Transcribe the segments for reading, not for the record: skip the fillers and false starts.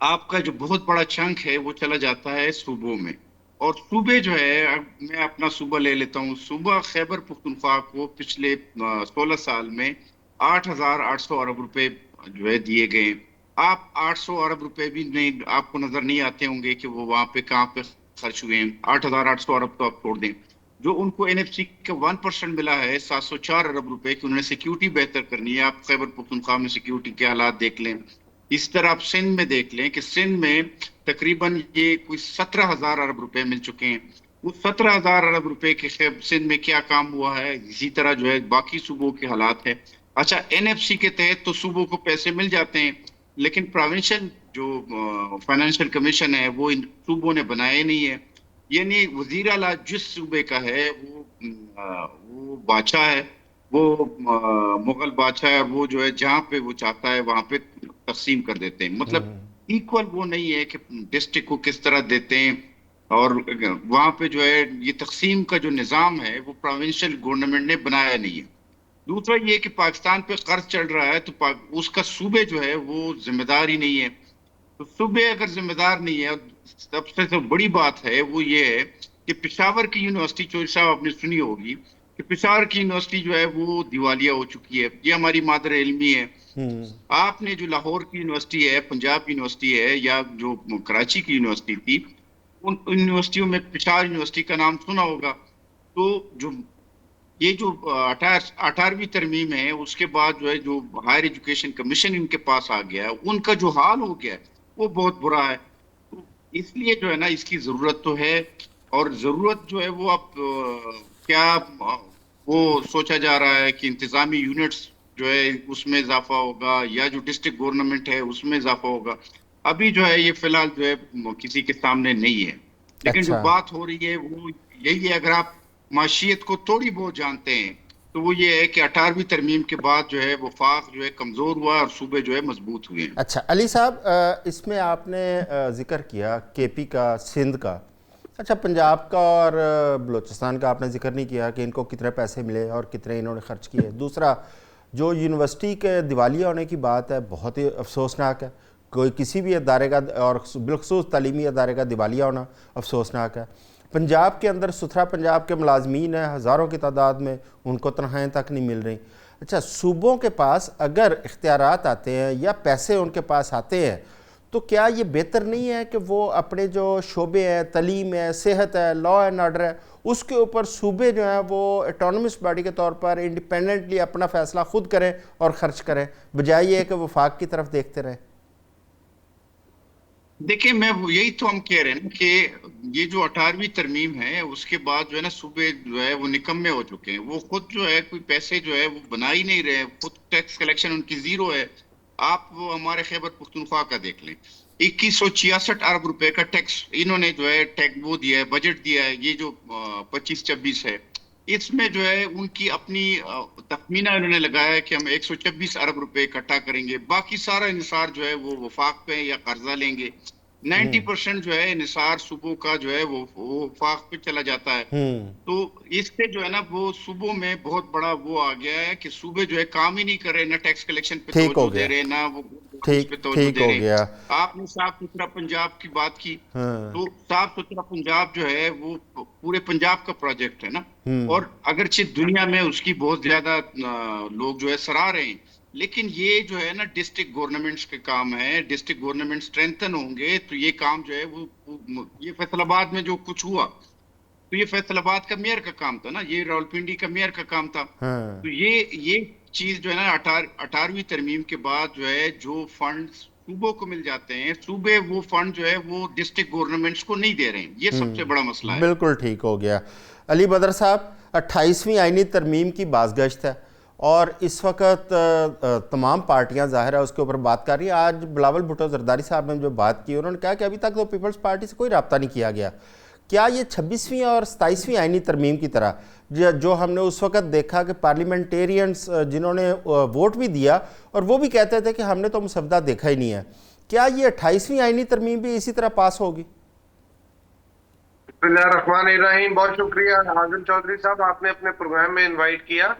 آپ کا جو بہت بڑا چنک ہے وہ چلا جاتا ہے صوبوں میں. اور صوبے جو ہے، اب میں اپنا صوبہ لے لیتا ہوں. صوبہ خیبر پختونخوا کو پچھلے 16 سال میں 8,800 ارب روپے جو ہے دیے گئے. آپ 800 ارب روپے بھی نہیں، آپ کو نظر نہیں آتے ہوں گے کہ وہ وہاں پہ کہاں پہ خرچ ہوئے ہیں. 8,800 ارب تو آپ چھوڑ دیں. جو ان کو این ایف سی کا 1% ملا ہے 704 ارب روپے کہ انہوں نے سیکیورٹی بہتر کرنی ہے. آپ خیبر پختونخوا میں سیکیورٹی کے حالات دیکھ لیں. اس طرح آپ سندھ میں دیکھ لیں کہ سندھ میں تقریباً یہ کوئی 17,000 ارب روپے مل چکے ہیں. وہ 17,000 ارب روپے کے سندھ میں کیا کام ہوا ہے، اسی طرح جو ہے باقی صوبوں کے حالات ہے. اچھا، این ایف سی کے تحت تو صوبوں کو پیسے مل جاتے ہیں، لیکن پروونشل جو فائنینشیل کمیشن ہے وہ ان صوبوں نے بنایا نہیں ہے. یعنی وزیر اعلیٰ جس صوبے کا ہے وہ بادشاہ ہے، وہ مغل بادشاہ ہے. وہ جو ہے جہاں پہ وہ چاہتا ہے وہاں پہ تقسیم کر دیتے ہیں. مطلب ایکول وہ نہیں ہے کہ ڈسٹرکٹ کو کس طرح دیتے ہیں. اور وہاں پہ جو ہے یہ تقسیم کا جو نظام ہے وہ پروونشل گورنمنٹ نے بنایا نہیں ہے. دوسرا یہ کہ پاکستان پہ قرض چل رہا ہے تو اس کا صوبے جو ہے وہ ذمہ دار ہی نہیں ہے. تو صوبے اگر ذمہ دار نہیں ہے، سب سے جو بڑی بات ہے وہ یہ ہے کہ پشاور کی یونیورسٹی، چوہدری صاحب آپ نے سنی ہوگی کہ پشاور کی یونیورسٹی جو ہے وہ دیوالیہ ہو چکی ہے. یہ ہماری مادر علمی ہے. آپ نے جو لاہور کی یونیورسٹی ہے، پنجاب یونیورسٹی ہے، یا جو کراچی کی یونیورسٹی تھی، ان یونیورسٹیوں میں پشاور یونیورسٹی کا نام سنا ہوگا. تو جو یہ جو 18ویں ترمیم ہے اس کے بعد جو ہے جو ہائر ایجوکیشن کمیشن ان کے پاس آ گیا ہے، ان کا جو حال ہو گیا ہے وہ بہت برا ہے. تو اس لیے جو ہے نا اس کی ضرورت تو ہے. اور ضرورت جو ہے وہ اب کیا وہ سوچا جا رہا ہے کہ انتظامی یونٹس جو ہے اس میں اضافہ ہوگا یا جو ڈسٹرکٹ گورنمنٹ ہے اس میں اضافہ ہوگا. ابھی جو ہے یہ فی الحال جو ہے کسی کے سامنے نہیں ہے. لیکن جو اچھا، بات ہو رہی ہے وہ یہی ہے. اگر آپ معیشیت کو تھوڑی بہت جانتے ہیں تو وہ یہ ہے کہ 18ویں ترمیم کے بعد جو ہے وفاق جو ہے کمزور ہوا اور صوبے جو ہے مضبوط ہوئے ہیں. اچھا علی صاحب، اس میں آپ نے ذکر کیا کے پی کا، سندھ کا. اچھا، پنجاب کا اور بلوچستان کا آپ نے ذکر نہیں کیا کہ ان کو کتنے پیسے ملے اور کتنے انہوں نے خرچ کیے. دوسرا، جو یونیورسٹی کے دیوالیہ ہونے کی بات ہے بہت ہی افسوسناک ہے. کوئی کسی بھی ادارے کا، اور بالخصوص تعلیمی ادارے کا دیوالیہ ہونا افسوسناک ہے. پنجاب کے اندر ستھرا پنجاب کے ملازمین ہیں ہزاروں کی تعداد میں، ان کو تنخواہیں تک نہیں مل رہی. اچھا، صوبوں کے پاس اگر اختیارات آتے ہیں یا پیسے ان کے پاس آتے ہیں تو کیا یہ بہتر نہیں ہے کہ وہ اپنے جو شعبے ہیں، تعلیم ہے، صحت ہے، لا اینڈ آرڈر ہے، اس کے اوپر صوبے جو ہیں وہ اٹانومس باڈی کے طور پر انڈیپینڈنٹلی اپنا فیصلہ خود کریں اور خرچ کریں، بجائے یہ کہ وفاق کی طرف دیکھتے رہیں؟ دیکھیں، میں یہی تو ہم کہہ رہے ہیں کہ یہ جو 18ویں ترمیم ہے اس کے بعد جو ہے نا صوبے جو ہے وہ نکمے ہو چکے ہیں. وہ خود جو ہے کوئی پیسے جو ہے وہ بنا ہی نہیں رہے. خود ٹیکس کلیکشن ان کی زیرو ہے. آپ وہ ہمارے خیبر پختونخوا کا دیکھ لیں، 2166 ارب روپے کا ٹیکس انہوں نے جو ہے وہ دیا ہے، بجٹ دیا ہے. یہ جو 25-26 ہے، اس میں جو ہے ان کی اپنی تخمینہ انہوں نے لگایا ہے کہ ہم 126 ارب روپے اکٹھا کریں گے. باقی سارا انحصار جو ہے وہ وفاق پہ یا قرضہ لیں گے. 90% جو ہے انحصار صوبوں کا جو ہے وہ وفاق پہ چلا جاتا ہے. تو اس سے جو ہے نا وہ صوبوں میں بہت بڑا وہ آ گیا ہے کہ صوبے جو ہے کام ہی نہیں کر رہے، نہ ٹیکس کلیکشن پہ ٹھیک توجہ ہو دے گیا، رہے، نہ وہ اس ٹھیک پہ توجہ ٹھیک دے ہو رہے. گیا. آپ نے صاف ستھرا پنجاب کی بات کی، ہاں، تو صاف ستھرا پنجاب جو ہے وہ پورے پنجاب کا پروجیکٹ ہے نا. اور اگرچہ دنیا میں اس کی بہت زیادہ لوگ جو ہے سراہ رہے ہیں، لیکن یہ جو ہے نا ڈسٹرکٹ گورنمنٹس کے کام ہے. ڈسٹرکٹ گورنمنٹ اسٹرینتھن ہوں گے تو یہ کام جو ہے وہ یہ فیصل آباد میں جو کچھ ہوا تو یہ فیصل آباد کا میئر کا کام تھا نا، یہ راولپنڈی کا میئر کا کام تھا. ہاں، تو یہ چیز جو ہے نا 18ویں ترمیم کے بعد جو ہے جو فنڈ صوبوں کو مل جاتے ہیں، صوبے وہ فنڈ جو ہے وہ ڈسٹرکٹ گورنمنٹس کو نہیں دے رہے ہیں. یہ سب سے بڑا مسئلہ ہے. بالکل ٹھیک ہو گیا. علی بدر صاحب، 28ویں آئینی ترمیم کی بازگشت ہے اور اس وقت تمام پارٹیاں ظاہر ہے اس کے اوپر بات کر رہی ہیں. آج بلاول بھٹو زرداری صاحب نے جو بات کی، انہوں نے کہا کہ ابھی تک تو پیپلز پارٹی سے کوئی رابطہ نہیں کیا گیا. کیا یہ 26ویں اور 27ویں آئینی ترمیم کی طرح جو ہم نے اس وقت دیکھا کہ پارلیمنٹیرینز جنہوں نے ووٹ بھی دیا اور وہ بھی کہتے تھے کہ ہم نے تو مسودہ دیکھا ہی نہیں ہے، کیا یہ 28ویں آئینی ترمیم بھی اسی طرح پاس ہوگی؟ بسم اللہ الرحمن الرحیم. بہت شکریہ حازم چودھری صاحب، آپ نے اپنے پروگرام میں انوائٹ کیا.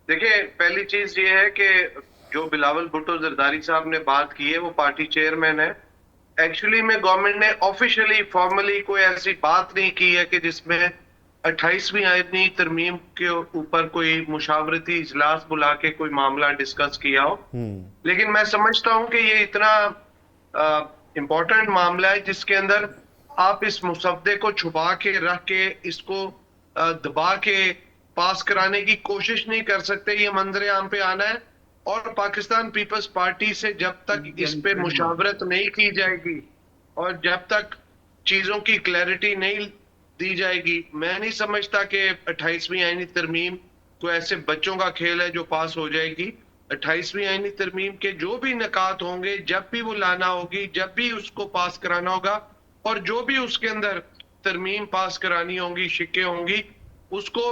دیکھیں، پہلی چیز یہ ہے کہ جو بلاول بھٹو زرداری صاحب نے بات کی ہے وہ پارٹی چیئرمین ہے ایکچولی میں گورنمنٹ نے آفیشلی فارملی کوئی ایسی بات نہیں کی ہے کہ جس میں 28ویں آئینی ترمیم کے اوپر کوئی مشاورتی اجلاس بلا کے کوئی معاملہ ڈسکس کیا ہو. لیکن میں سمجھتا ہوں کہ یہ اتنا امپورٹنٹ معاملہ ہے جس کے اندر آپ اس مسودے کو چھپا کے رکھ کے اس کو دبا کے پاس کرانے کی کوشش نہیں کر سکتے. یہ منظر عام پہ آنا ہے اور پاکستان پیپلز پارٹی سے جب تک اس پہ مشاورت نہیں کی جائے گی اور جب تک چیزوں کی کلیئرٹی نہیں دی جائے گی, میں نہیں سمجھتا کہ 28ویں آئینی ترمیم کوئی ایسے بچوں کا کھیل ہے جو پاس ہو جائے گی. 28ویں آئینی ترمیم کے جو بھی نکات ہوں گے, جب بھی وہ لانا ہوگی, جب بھی اس کو پاس کرانا ہوگا, اور جو بھی اس کے اندر ترمیم پاس کرانی ہوں گی, شکیں ہوں گی, اس کو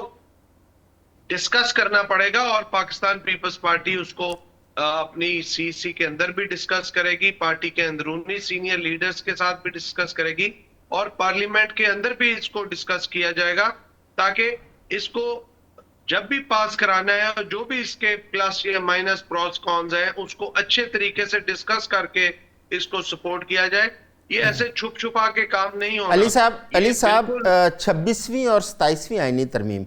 ڈسکس کرنا پڑے گا. اور پاکستان پیپلز پارٹی اس کو اپنی سی سی کے اندر بھی ڈسکس کرے گی, پارٹی کے اندرونی سینئر لیڈرز کے ساتھ بھی ڈسکس کرے گی, اور پارلیمنٹ کے اندر بھی اس کو ڈسکس کیا جائے گا, تاکہ اس کو جب بھی پاس کرانا ہے اور جو بھی اس کے پلس یا مائنس پروز کونز ہیں اس کو اچھے طریقے سے ڈسکس کر کے اس کو سپورٹ کیا جائے. یہ ایسے چھپ چھپا کے کام نہیں ہونا. علی صاحب 26ویں اور 27ویں آئینی ترمیم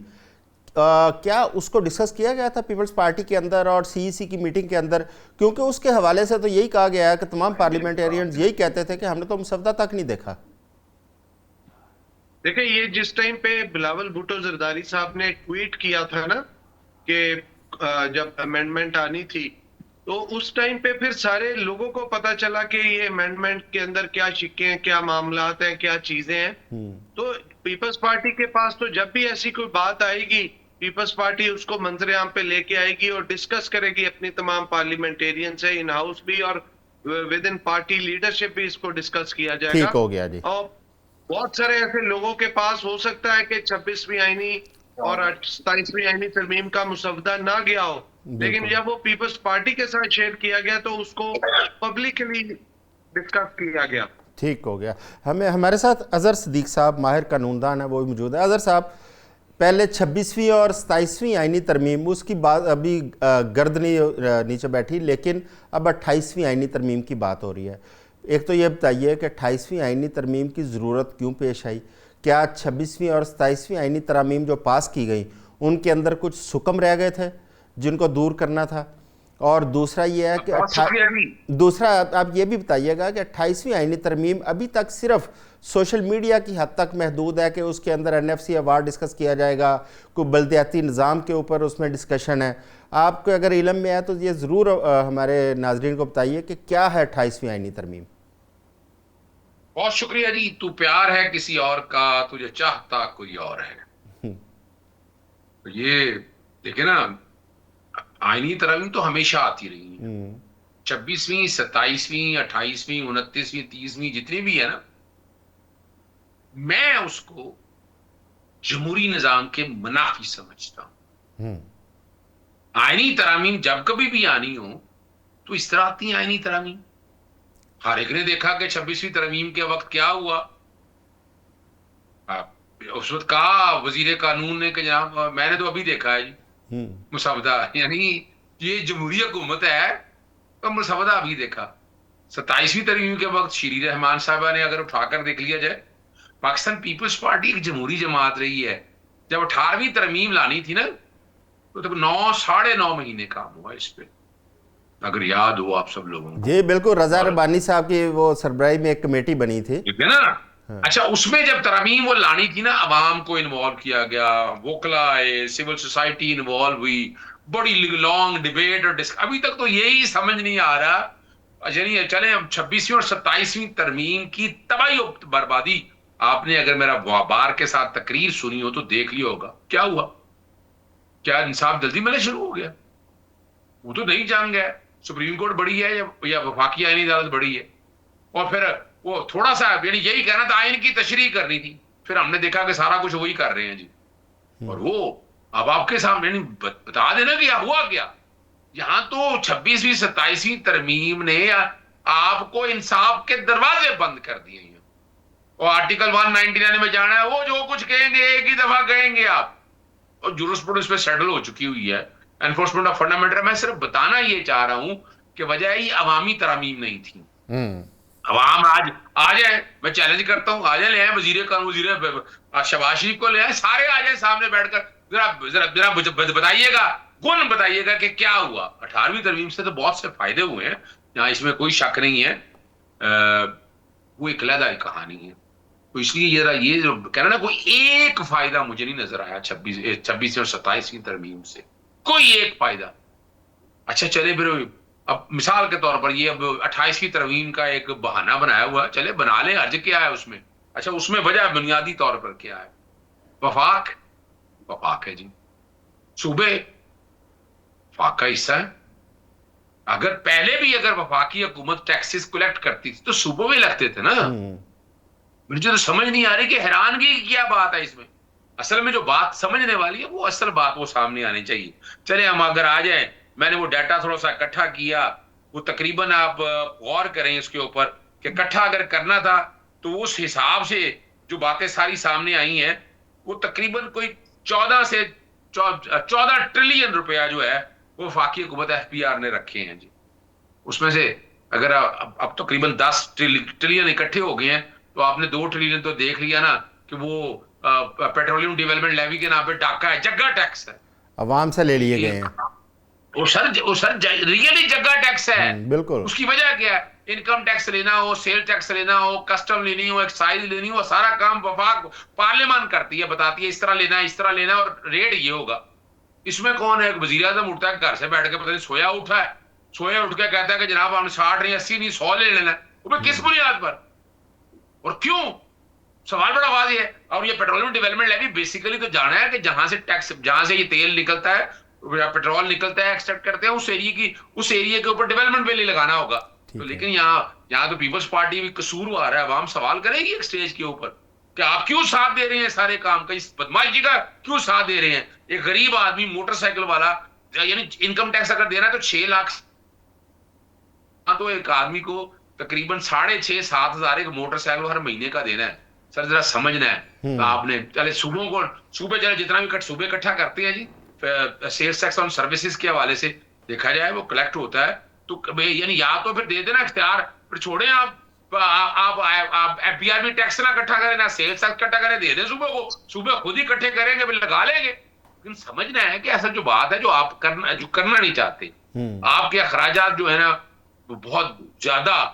کیا اس کو ڈسکس کیا گیا تھا پیپلز پارٹی کے اندر اور سی ای سی کی میٹنگ کے اندر؟ کیونکہ اس کے حوالے سے تو یہی کہا گیا ہے کہ تمام پارلیمنٹیرینز یہی کہتے تھے کہ ہم نے تو مسودہ تک نہیں دیکھا. دیکھیں, یہ جس ٹائم پہ بلاول بھٹو زرداری صاحب نے ٹویٹ کیا تھا نا کہ جب امینڈمنٹ آنی تھی, تو اس ٹائم پہ پھر سارے لوگوں کو پتا چلا کہ یہ امینڈمنٹ کے اندر کیا شکیں ہیں, کیا معاملات ہیں, کیا چیزیں ہیں. تو پیپلز پارٹی کے پاس تو جب بھی ایسی کوئی بات آئے گی, پیپلز پارٹی اس کو منظر عام پہ لے کے آئے گی اور ڈسکس کرے گی اپنی تمام پارلیمنٹیرین سے, ان ہاؤس بھی اور ود ان پارٹی لیڈرشپ بھی اس کو ڈسکس کیا جائے گا. ٹھیک ہو گیا جی. اور بہت سارے ایسے لوگوں کے پاس ہو سکتا ہے کہ 26ویں آئینی اور 27ویں آئینی ترمیم کا مسودہ نہ گیا ہو, لیکن جب وہ پیپلز پارٹی کے ساتھ شیئر کیا گیا تو اس کو پبلکلی ڈسکس کیا گیا. ٹھیک ہو گیا. ہمارے ساتھ اظہر صدیق صاحب ماہر قانوندان ہیں, وہ بھی موجود ہے. اظہر صاحب, پہلے 26ویں اور 27ویں آئینی ترمیم اس کی بات ابھی گرد نہیں نیچے بیٹھی, لیکن اب 28ویں آئینی ترمیم کی بات ہو رہی ہے. ایک تو یہ بتائیے کہ 28ویں آئینی ترمیم کی ضرورت کیوں پیش آئی؟ کیا 26ویں اور 27ویں آئینی ترامیم جو پاس کی گئیں ان کے اندر کچھ سکم رہ گئے تھے جن کو دور کرنا تھا؟ اور دوسرا یہ ہے کہ دوسرا آپ یہ بھی بتائیے گا کہ 28ویں آئینی ترمیم ابھی تک صرف سوشل میڈیا کی حد تک محدود ہے کہ اس کے اندر NFC ایوارڈ ڈسکس کیا جائے گا, کوئی بلدیاتی نظام کے اوپر اس میں ڈسکشن ہے. آپ کو اگر علم میں ہے تو یہ ضرور ہمارے ناظرین کو بتائیے کہ کیا ہے 28ویں آئینی ترمیم. بہت شکریہ جی. تو پیار ہے کسی اور کا, تجھے چاہتا کوئی اور ہے. یہ دیکھیں نا, آئینی ترمیم تو ہمیشہ آتی رہی ہیں, 26ویں 27ویں 28ویں 29ویں 30ویں جتنی بھی ہے نا, میں اس کو جمہوری نظام کے منافی سمجھتا ہوں. آئینی ترامیم جب کبھی بھی آنی ہو تو اس طرح آتی ہیں آئینی ترامیم. ہر ایک نے دیکھا کہ 26ویں ترمیم کے وقت کیا ہوا. اس وقت کہا وزیر قانون نے کہ جناب میں نے تو ابھی دیکھا ہے جی مسودہ, یعنی یہ جمہوری حکومت ہے تو مسودہ ابھی دیکھا. 27ویں ترمیم کے وقت شیری رحمان صاحبہ نے اگر اٹھا کر دیکھ لیا جائے, پاکستان پیپلز پارٹی ایک جمہوری جماعت رہی ہے. جب 18ویں ترمیم لانی تھی نا تو تب 9.5 مہینے کام ہوا اس پہ, اگر یاد ہو آپ سب لوگوں کو. جی بالکل, رضا ربانی صاحب کی وہ سربراہی میں ایک کمیٹی بنی تھی, ٹھیک ہے نا. اچھا, اس میں جب ترمیم وہ لانی تھی نا, عوام کو انوالو کیا گیا, وکلا آئے, سول سوسائٹی انوالو ہوئی, بڑی لانگ ڈیبیٹ اور ابھی تک تو یہی سمجھ نہیں آ رہا. یعنی چلیں اب 26ویں اور 27ویں ترمیم کی تباہی و بربادی, آپ نے اگر میرا بار کے ساتھ تقریر سنی ہو تو دیکھ لیا ہوگا کیا ہوا. کیا انصاف جلدی ملنا شروع ہو گیا؟ وہ تو نہیں جان گیا سپریم کورٹ بڑی ہے یا وفاقی آئینی عدالت بڑی ہے. اور پھر وہ تھوڑا سا یعنی یہی کہنا تھا آئین کی تشریح کرنی تھی, پھر ہم نے دیکھا کہ سارا کچھ وہی کر رہے ہیں جی. اور وہ اب آپ کے سامنے بتا دینا کہ ہوا کیا. یہاں تو 26ویں 27ویں ترمیم نے آپ کو انصاف کے دروازے بند کر دیے ہیں. اور آرٹیکل 199 میں جانا ہے, وہ جو کچھ کہیں گے ایک ہی دفعہ کہیں گے آپ. اور جورسپروڈنس پہ سیٹل ہو چکی ہوئی ہے انفورسمنٹ آف فنڈامنٹل. میں صرف بتانا یہ چاہ رہا ہوں کہ وجہ ہی عوامی ترامیم نہیں تھی. عوام آج آ جائیں, میں چیلنج کرتا ہوں, آ جائیں, لے آئیں وزیر قانون, شہباز شریف کو لے آئیں, سارے آ جائیں سامنے بیٹھ کر, ذرا بتائیے گا, گن بتائیے گا کہ کیا ہوا. 18ویں ترمیم سے تو بہت سے فائدے ہوئے ہیں, یہاں اس میں کوئی شک نہیں ہے, وہ ایک علیحدہ کہانی ہے. تو اس لیے یہ جو کہنا نا, کوئی ایک فائدہ مجھے نہیں نظر آیا 26 اور 27ویں ترمیم سے, کوئی ایک فائدہ. اچھا چلے پھر اب مثال کے طور پر یہ اب 28ویں ترمیم کا ایک بہانہ بنایا ہوا ہے, چلے بنا لیں, حرج کیا ہے اس میں. اچھا اس میں وجہ بنیادی طور پر کیا ہے؟ وفاق ہے جی. صوبے وفاق کا حصہ ہے. اگر پہلے بھی اگر وفاقی حکومت ٹیکسز کلیکٹ کرتی تھی تو صوبوں میں لگتے تھے نا. مجھے تو سمجھ نہیں آ رہی کہ حیرانگی کی کیا بات ہے اس میں. اصل میں جو بات سمجھنے والی ہے وہ اصل بات وہ سامنے آنی چاہیے. چلے ہم اگر آ جائیں, میں نے وہ ڈیٹا تھوڑا سا اکٹھا کیا, وہ تقریباً آپ غور کریں اس کے اوپر کہ اکٹھا اگر کرنا تھا تو اس حساب سے جو باتیں ساری سامنے آئی ہیں وہ تقریباً کوئی 14 ٹریلین روپیہ جو ہے وہ وفاقی حکومت ایف پی آر نے رکھے ہیں جی. اس میں سے اگر اب تقریباً 10 ٹریلین اکٹھے ہو گئے ہیں تو آپ نے 2 ٹریلین تو دیکھ لیا نا کہ وہ پیٹرولیم ڈیولپمنٹ لیوی کے نام پہ ڈاکہ ہے, جگہ ٹیکس ہے, عوام سے لے لیے گئے ہیں. وہ سر ریئلی جگہ ٹیکس ہے. بالکل. اس کی وجہ کیا ہے؟ انکم ٹیکس لینا ہو, سیل ٹیکس لینا ہو, کسٹم لینی ہو, ایکسائز لینی ہو, سارا کام وفاق پارلیمان کرتی ہے, بتاتی ہے اس طرح لینا ہے, اس طرح لینا, اور ریٹ یہ ہوگا. اس میں کون ہے؟ ایک وزیر اعظم اٹھتا ہے گھر سے بیٹھ کے, پتہ نہیں سویا اٹھا ہے, سویا اٹھ کے کہتا ہے کہ جناب ہم 60 نہیں 80 نہیں 100 لے لینا ہے. وہ کس بنیاد پر اور کیوں؟ سوال بڑا واضح ہے. اور یہ پیٹرولیم ڈیولپمنٹ لیوی بیسیکلی تو جانا ہے کہ جہاں سے ٹیکس, جہاں سے یہ تیل نکلتا ہے, پیٹرول نکلتا ہے, ایکسٹریکٹ کرتے ہیں, اس ایریا کے اوپر ڈیولپمنٹ بل لگانا ہوگا. تو لیکن یہاں تو پیپلز پارٹی بھی قصوروار ہے. عوام سوال کرے گی ایک سٹیج کے اوپر کہ آپ کیوں ساتھ دے رہے ہیں سارے کام کا, اس بدماشی کا کیوں ساتھ دے رہے ہیں. ایک غریب آدمی موٹر سائیکل والا, یعنی انکم ٹیکس اگر دینا تو 6 لاکھ, تو ایک آدمی کو تقریباً 6,500-7 ہزار ایک موٹر سائیکل ہر مہینے کا دینا ہے. سر ذرا سمجھنا ہے آپ نے. چلے صوبے چلے جتنا بھی صوبے اکٹھا کرتے ہیں جی, سیلز ٹیکس اور سروسز کے حوالے سے دیکھا جائے وہ کلیکٹ ہوتا ہے, تو یعنی یا تو پھر دے دینا اختیار, پھر چھوڑیں آپ ایف پی آر بھی ٹیکس نہ اکٹھا کریں, نہ سیلز ٹیکس اکٹھا کریں, دے دیں صوبے کو, صوبے خود ہی اکٹھے کریں گے, پھر لگا لیں گے. لیکن سمجھنا ہے کہ اصل جو بات ہے جو آپ کرنا نہیں چاہتے, آپ کے اخراجات جو ہے نا وہ بہت زیادہ,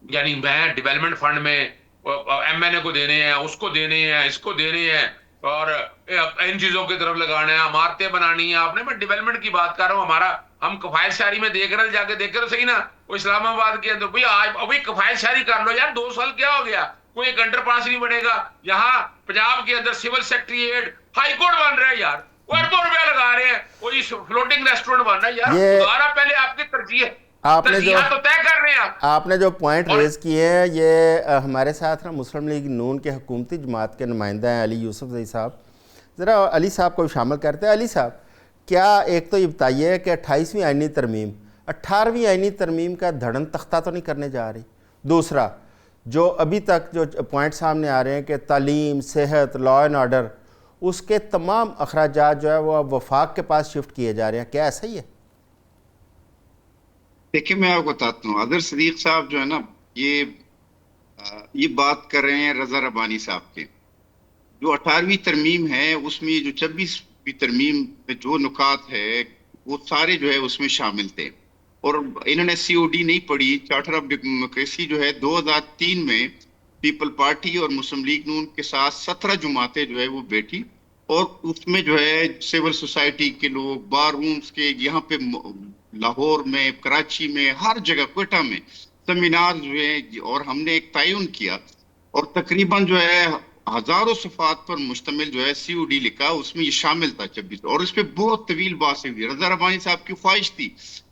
یعنی میں ڈیولپمنٹ فنڈ میں ایم این اے کو دینے ہیں, اس کو دینے ہیں, اس کو دینے ہیں, اور ان چیزوں کی طرف لگانا ہے, عمارتیں بنانی ہیں آپ نے. میں ڈیولپمنٹ کی بات کر رہا ہوں. ہم کفایت شہری میں دیکھ رہے, جا کے دیکھ رہے صحیح نا, وہ اسلام آباد کے اندر ابھی کفایت شہری کر لو یار, 2 سال کیا ہو گیا, کوئی ایک انڈر پاس نہیں بنے گا. یہاں پنجاب کے اندر سول سیکٹریٹ ہائی کورٹ بن رہا ہے یار, وہ اربوں روپیہ لگا رہے ہیں, وہ فلوٹنگ ریسٹورینٹ بن رہا ہے یار. دوبارہ پہلے آپ کی ترجیح آپ نے جو پوائنٹ ریز کیے ہیں, یہ ہمارے ساتھ نا مسلم لیگ نون کے حکومتی جماعت کے نمائندہ ہیں علی یوسف زئی صاحب. ذرا علی صاحب کو شامل کرتے ہیں. علی صاحب, کیا ایک تو یہ بتائیے کہ 28ویں آئینی ترمیم 18ویں آئینی ترمیم کا دھڑن تختہ تو نہیں کرنے جا رہی؟ دوسرا, جو ابھی تک جو پوائنٹ سامنے آ رہے ہیں کہ تعلیم, صحت, لا اینڈ آرڈر, اس کے تمام اخراجات جو ہے وہ اب وفاق کے پاس شفٹ کیے جا رہے ہیں, کیا ایسا ہی ہے؟ دیکھیں میں آپ کو بتاتا ہوں, اظہر صدیق صاحب جو ہے نا یہ بات کر رہے ہیں رضا ربانی صاحب کے. جو 18ویں ترمیم ہے اس میں جو 26ویں ترمیم میں جو نکات ہے وہ سارے جو ہے اس میں شامل تھے, اور انہوں نے سی او ڈی نہیں پڑھی. چارٹر آف ڈیموکریسی جو ہے 2003 میں پیپل پارٹی اور مسلم لیگ نون کے ساتھ 17 جماعتیں جو ہے وہ بیٹھی, اور اس میں جو ہے سول سوسائٹی کے لوگ, بار رومز کے, یہاں پہ لاہور میں, کراچی میں, ہر جگہ, کوئٹہ میں سیمینار ہوئے, اور ہم نے ایک تعین کیا, اور تقریباً جو ہے ہزاروں صفحات پر مشتمل جو ہے سی او ڈی لکھا, اس میں یہ شامل تھا 26, اور اس پہ بہت طویل بحث ہوئی. رضا ربانی صاحب کی خواہش تھی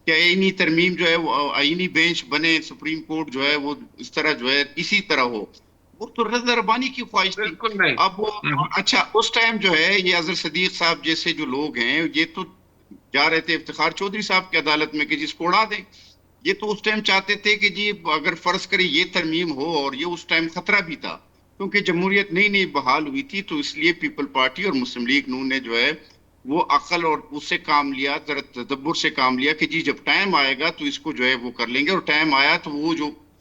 کہ آئینی ترمیم جو ہے وہ آئینی بینچ بنے, سپریم کورٹ جو ہے وہ اس طرح جو ہے اسی طرح ہو. وہ تو رضا ربانی کی خواہش تھی. اب وہ اچھا اس ٹائم جو ہے یہ اظہر صدیق صاحب جیسے جو لوگ ہیں یہ تو جا رہے تھے افتخار چودھری صاحب کی عدالت میں کہ جس کو اڑا دیں. یہ تو اس ٹائم چاہتے تھے کہ جی اگر فرض کریں یہ ترمیم ہو, اور یہ اس ٹائم خطرہ بھی تھا کیونکہ جمہوریت نئی بحال ہوئی تھی, تو اس لیے پیپل پارٹی اور مسلم لیگ نون نے جو ہے وہ عقل اور اس سے کام لیا, ذرا تدبر سے کام لیا کہ جی جب ٹائم آئے گا تو اس کو جو ہے وہ کر لیں گے. اور ٹائم آیا تو وہ جو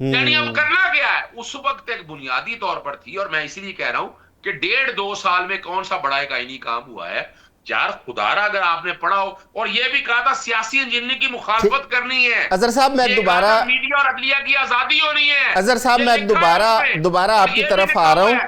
یعنی اب کرنا کیا ہے؟ اس وقت ایک بنیادی طور پر تھی، اور میں اسی لیے کہہ رہا ہوں کہ 1.5-2 سال میں کون سا بڑا ایک آئینی کام ہوا ہے یار خدا را، اگر آپ نے پڑھا ہو. اور یہ بھی کہا تھا سیاسی انجینئرنگ کی مخالفت کرنی ہے. اظہر صاحب میں دوبارہ میڈیا اور عدلیہ کی آزادی ہونی ہے. اظہر صاحب میں دوبارہ آپ کی طرف آ رہا ہوں.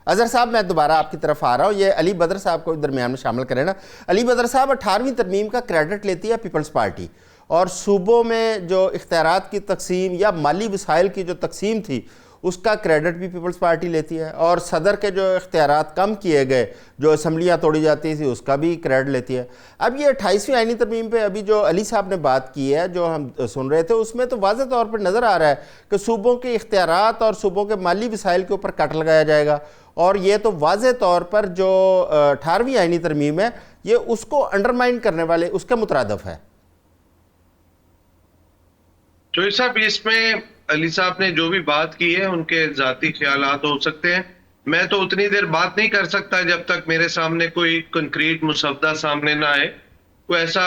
اظہر صاحب میں دوبارہ آپ کی طرف آ رہا ہوں. یہ علی بدر صاحب کو درمیان میں شامل کریں نا. علی بدر صاحب 18ویں ترمیم کا کریڈٹ لیتی ہے پیپلز پارٹی، اور صوبوں میں جو اختیارات کی تقسیم یا مالی وسائل کی جو تقسیم تھی اس کا کریڈٹ بھی پیپلز پارٹی لیتی ہے، اور صدر کے جو اختیارات کم کیے گئے، جو اسمبلیاں توڑی جاتی تھی، اس کا بھی کریڈٹ لیتی ہے. اب یہ 28ویں آئینی ترمیم پہ ابھی جو علی صاحب نے بات کی ہے، جو ہم سن رہے تھے، اس میں تو واضح طور پر نظر آ رہا ہے کہ صوبوں کے اختیارات اور صوبوں کے مالی وسائل کے اوپر کٹ لگایا جائے گا، اور یہ تو واضح طور پر جو 18ویں آئینی ترمیم ہے یہ اس کو انڈرمائن کرنے والے اس کے مترادف ہے. جوئی صاحب، اس میں علی صاحب نے جو بھی بات کی ہے ان کے ذاتی خیالات ہو سکتے ہیں. میں تو اتنی دیر بات نہیں کر سکتا جب تک میرے سامنے کوئی کنکریٹ مسودہ سامنے نہ آئے، کوئی ایسا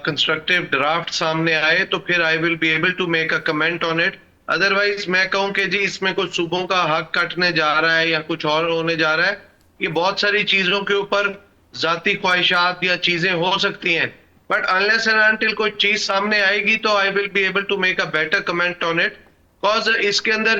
کنسٹرکٹیو ڈرافٹ سامنے آئے، تو پھر I will be able to make a comment on it. Otherwise میں کہوں کہ جی اس میں کچھ صوبوں کا حق کٹنے جا رہا ہے یا کچھ اور ہونے جا رہا ہے، یہ بہت ساری چیزوں کے اوپر ذاتی خواہشات یا چیزیں ہو سکتی ہیں. But unless and until کوئی چیز سامنے آئے گی تو I will be able to make a better comment on it. Cause اس کے اندر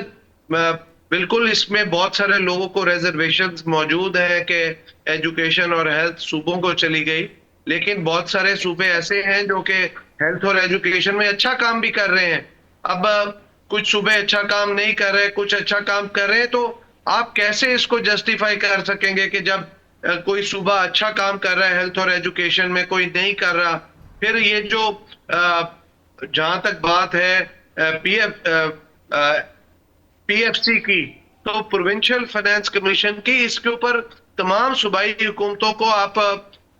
بالکل اس میں بہت سارے لوگوں کو ریزرویشنز موجود ہیں کہ ایجوکیشن اور ہیلتھ صوبوں کو چلی گئی، لیکن بہت سارے صوبے ایسے ہیں جو کہ ہیلتھ اور ایجوکیشن میں اچھا کام بھی کر رہے ہیں. اب کچھ صوبے اچھا کام نہیں کر رہے، کچھ اچھا کام کر رہے ہیں، تو آپ کیسے اس کو جسٹیفائی کر سکیں گے کہ جب کوئی صوبہ اچھا کام کر رہا ہے ہیلتھ اور ایجوکیشن میں، کوئی نہیں کر رہا. پھر یہ جو جہاں تک بات ہے پی ایف سی کی، تو پروونشل فائنانس کمیشن کی، اس کے اوپر تمام صوبائی حکومتوں کو آپ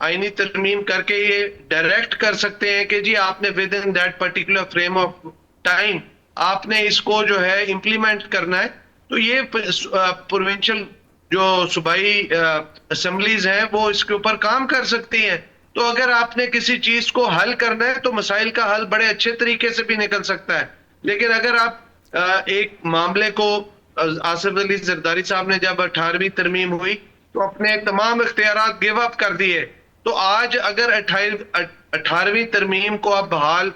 آئینی ترمیم کر کے یہ ڈائریکٹ کر سکتے ہیں کہ جی آپ نے with in that particular frame of time آپ نے اس کو جو ہے امپلیمنٹ کرنا ہے. تو یہ پروونشل جو صوبائی اسمبلیز ہیں وہ اس کے اوپر کام کر سکتی ہیں. تو اگر آپ نے کسی چیز کو حل کرنا ہے تو مسائل کا حل بڑے اچھے طریقے سے بھی نکل سکتا ہے. لیکن اگر آپ ایک معاملے کو، آصف علی زرداری صاحب نے جب 18ویں ترمیم ہوئی تو اپنے تمام اختیارات گیو اپ کر دیے، تو آج اگر 18ویں ترمیم کو آپ بحال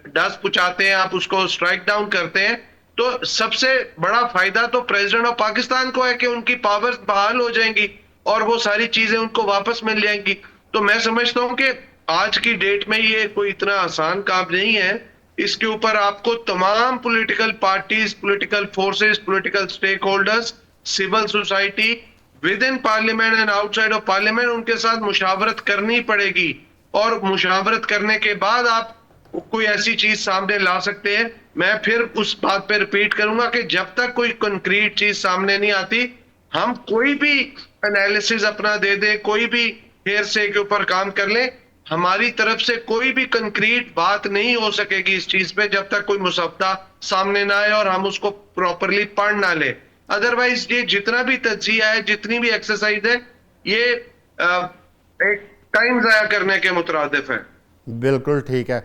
ڈس پچاتے ہیں، آپ اس کو اسٹرائک ڈاؤن کرتے ہیں، تو سب سے بڑا فائدہ تو پریزیڈنٹ آف پاکستان کو ہے کہ ان کی پاورز بحال ہو جائیں گی اور وہ ساری چیزیں ان کو واپس مل جائیں گی. تو میں سمجھتا ہوں کہ آج کی ڈیٹ میں یہ کوئی اتنا آسان کام نہیں ہے. اس کے اوپر آپ کو تمام political parties, political forces, political stakeholders, civil society within parliament and outside of parliament, ان کے ساتھ مشاورت کرنی پڑے گی. اور مشاورت کرنے کے بعد آپ کوئی ایسی چیز سامنے لا سکتے ہیں. میں پھر اس بات پہ ریپیٹ کروں گا کہ جب تک کوئی کنکریٹ چیز سامنے نہیں آتی، ہم کوئی بھی انالیسز اپنا دے دیں، کوئی بھی ہیر سے کے اوپر کام کر لیں، ہماری طرف سے کوئی بھی کنکریٹ بات نہیں ہو سکے گی اس چیز پہ جب تک کوئی مسودہ سامنے نہ آئے اور ہم اس کو پراپرلی پڑھ نہ لیں. ادروائز یہ جتنا بھی تجزیہ ہے، جتنی بھی ایکسرسائز ہے، یہ ایک ٹائم ضائع کرنے کے مترادف ہے. بالکل ٹھیک ہے.